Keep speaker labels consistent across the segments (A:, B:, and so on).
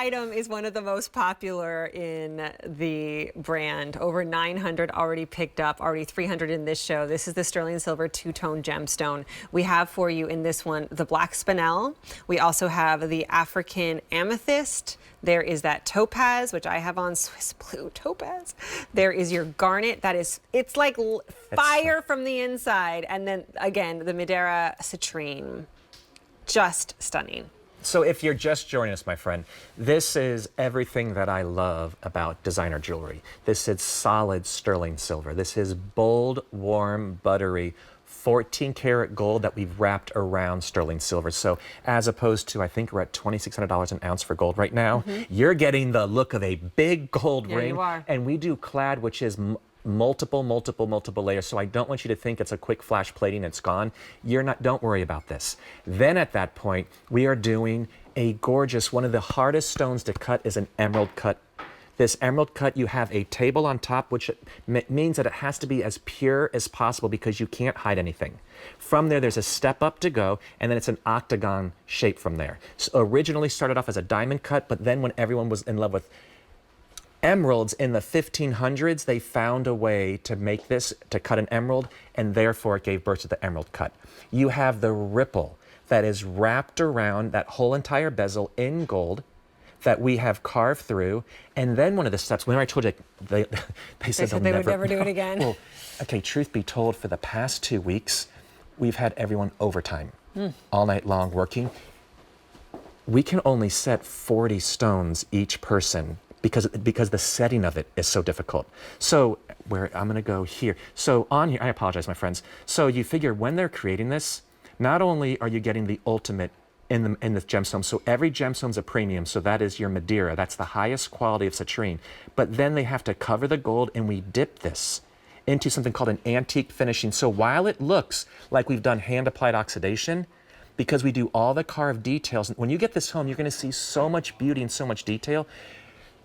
A: item is one of the most popular in the brand. Over 900 already picked up, already 300 in this show. This is the sterling silver two-tone gemstone. We have for you in this one the black spinel. We also have the African amethyst. There is that topaz, which I have on, Swiss blue topaz. There is your garnet. That is, it's like fire from the inside. And then again, the Madeira citrine. Just stunning.
B: So if you're just joining us, my friend, this is everything that I love about designer jewelry. This is solid sterling silver. This is bold, warm, buttery, 14 karat gold that we've wrapped around sterling silver. So as opposed to, I think we're at $2,600 an ounce for gold right now, you're getting the look of a big gold ring.
A: You are.
B: And we do clad, which is multiple layers. So I don't want you to think it's a quick flash plating, it's gone. You're not, don't worry about this. Then at that point, we are doing a gorgeous, one of the hardest stones to cut is an emerald cut. This emerald cut, you have a table on top, which means that it has to be as pure as possible because you can't hide anything. From there, there's a step up to go, and then it's an octagon shape from there. So originally started off as a diamond cut, but then when everyone was in love with emeralds in the 1500s, they found a way to make this, to cut an emerald, and therefore it gave birth to the emerald cut. You have the ripple that is wrapped around that whole entire bezel in gold that we have carved through. And then one of the steps, when I told you, they said
A: they would never do it again.
B: Well, okay, truth be told, for the past 2 weeks, we've had everyone overtime, all night long working. We can only set 40 stones each person because the setting of it is so difficult. So where I'm gonna go here. So on here, I apologize, my friends. So you figure when they're creating this, not only are you getting the ultimate in the gemstone, so every gemstone's a premium, so that is your Madeira, that's the highest quality of citrine, but then they have to cover the gold, and we dip this into something called an antique finishing. So while it looks like we've done hand-applied oxidation, because we do all the carved details, when you get this home, you're gonna see so much beauty and so much detail.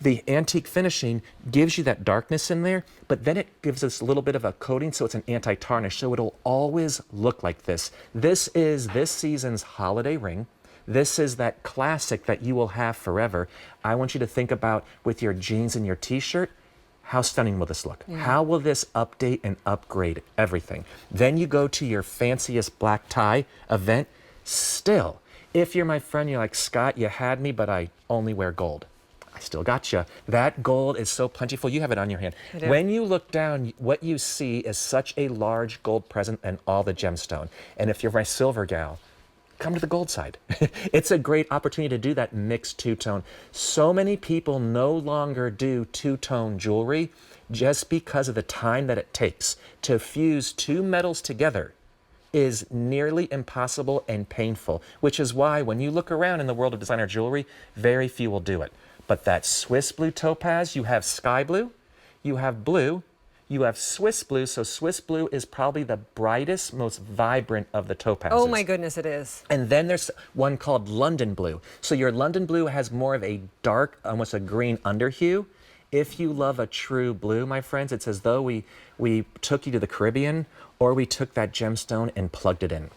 B: The antique finishing gives you that darkness in there, but then it gives us a little bit of a coating, so it's an anti-tarnish, so it'll always look like this. This is this season's holiday ring. This is that classic that you will have forever. I want you to think about with your jeans and your t-shirt, how stunning will this look? Yeah. How will this update and upgrade everything? Then you go to your fanciest black tie event. Still, if you're my friend, you're like, Scott, you had me, but I only wear gold. I still got you. That gold is so plentiful. You have it on your hand. When you look down, what you see is such a large gold present and all the gemstone. And if you're my silver gal, come to the gold side. It's a great opportunity to do that mixed two-tone. So many people no longer do two-tone jewelry just because of the time that it takes to fuse two metals together is nearly impossible and painful, which is why when you look around in the world of designer jewelry, very few will do it. But that Swiss blue topaz, you have sky blue, you have blue, you have Swiss blue. So Swiss blue is probably the brightest, most vibrant of the topazes.
A: Oh my goodness, it is.
B: And then there's one called London blue. So your London blue has more of a dark, almost a green underhue. If you love a true blue, my friends, it's as though we took you to the Caribbean or we took that gemstone and plugged it in.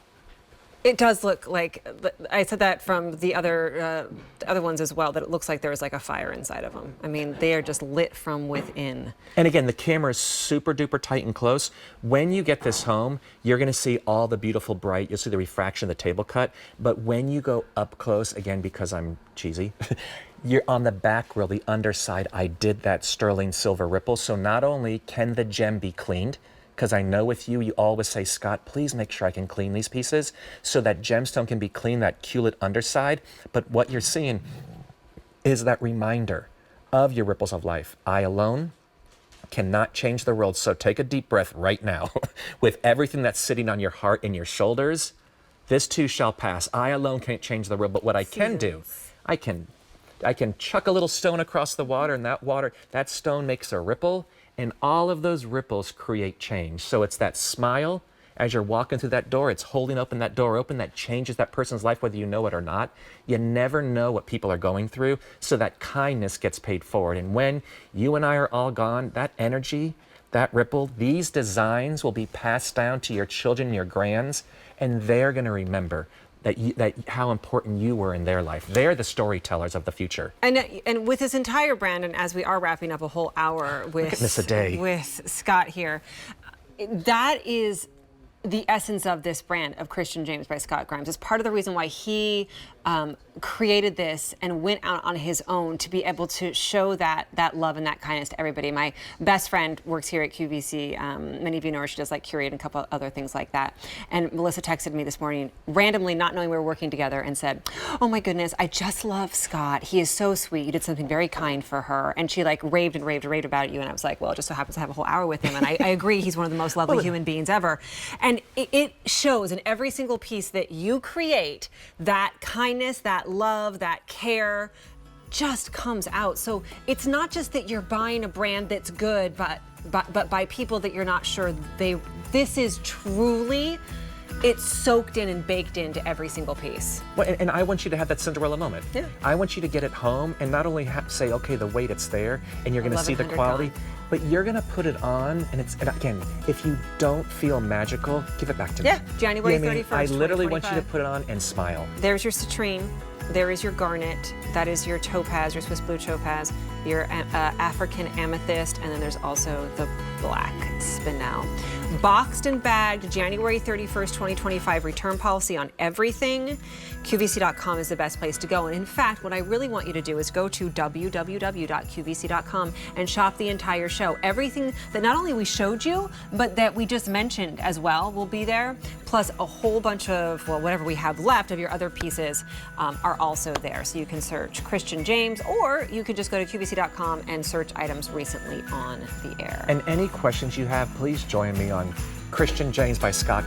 A: It does look like, I said that from the other ones as well, that it looks like there's like a fire inside of them. I mean, they are just lit from within.
B: And again, the camera is super duper tight and close. When you get this home, you're gonna see all the beautiful bright, you'll see the refraction of the table cut, but when you go up close, again, because I'm cheesy, you're on the back grill, the underside, I did that sterling silver ripple, so not only can the gem be cleaned, because I know with you, you always say, Scott, please make sure I can clean these pieces so that gemstone can be clean, that culet underside. But what you're seeing is that reminder of your ripples of life. I alone cannot change the world. So take a deep breath right now. With everything that's sitting on your heart and your shoulders, this too shall pass. I alone can't change the world, but what I can do, I can chuck a little stone across the water, and that stone makes a ripple, and all of those ripples create change. So it's that smile as you're walking through that door, it's holding open that door open, that changes that person's life whether you know it or not. You never know what people are going through, so that kindness gets paid forward. And when you and I are all gone, that energy, that ripple, these designs will be passed down to your children, your grands, and they're gonna remember that how important you were in their life. They're the storytellers of the future.
A: And with this entire brand, and as we are wrapping up a whole hour with Scott here, that is the essence of this brand of Christian James by Scott Grimes. It's part of the reason why he created this and went out on his own to be able to show that love and that kindness to everybody. My best friend works here at QVC. Many of you know her. She does like curate and a couple other things like that. And Melissa texted me this morning, randomly, not knowing we were working together, and said, "Oh my goodness, I just love Scott. He is so sweet. You did something very kind for her." And she like raved and raved and raved about you. And I was like, well, it just so happens to have a whole hour with him. And I agree, he's one of the most lovely human beings ever. And it shows in every single piece that you create, that kindness, that love, that care just comes out. So it's not just that you're buying a brand that's good, but by people that you're not sure this is truly, it's soaked in and baked into every single piece.
B: Well, and I want you to have that Cinderella moment.
A: Yeah.
B: I want you to get it home and not only say, okay, the weight, it's there, and you're going to see the quality, but you're going to put it on, and again, if you don't feel magical, give it back to me.
A: Yeah, January 31st,
B: I literally want you to put it on and smile.
A: There's your citrine. There is your garnet. That is your topaz, your Swiss blue topaz, your African amethyst, and then there's also the black spinel. Boxed and bagged, January 31st, 2025, return policy on everything. QVC.com is the best place to go. And in fact, what I really want you to do is go to www.qvc.com and shop the entire show. Everything that not only we showed you, but that we just mentioned as well will be there. Plus a whole bunch of, well, whatever we have left of your other pieces are also there. So you can search Christian James, or you can just go to QVC.com and search items recently on the air.
B: And any questions you have, please join me on Christian James by Scott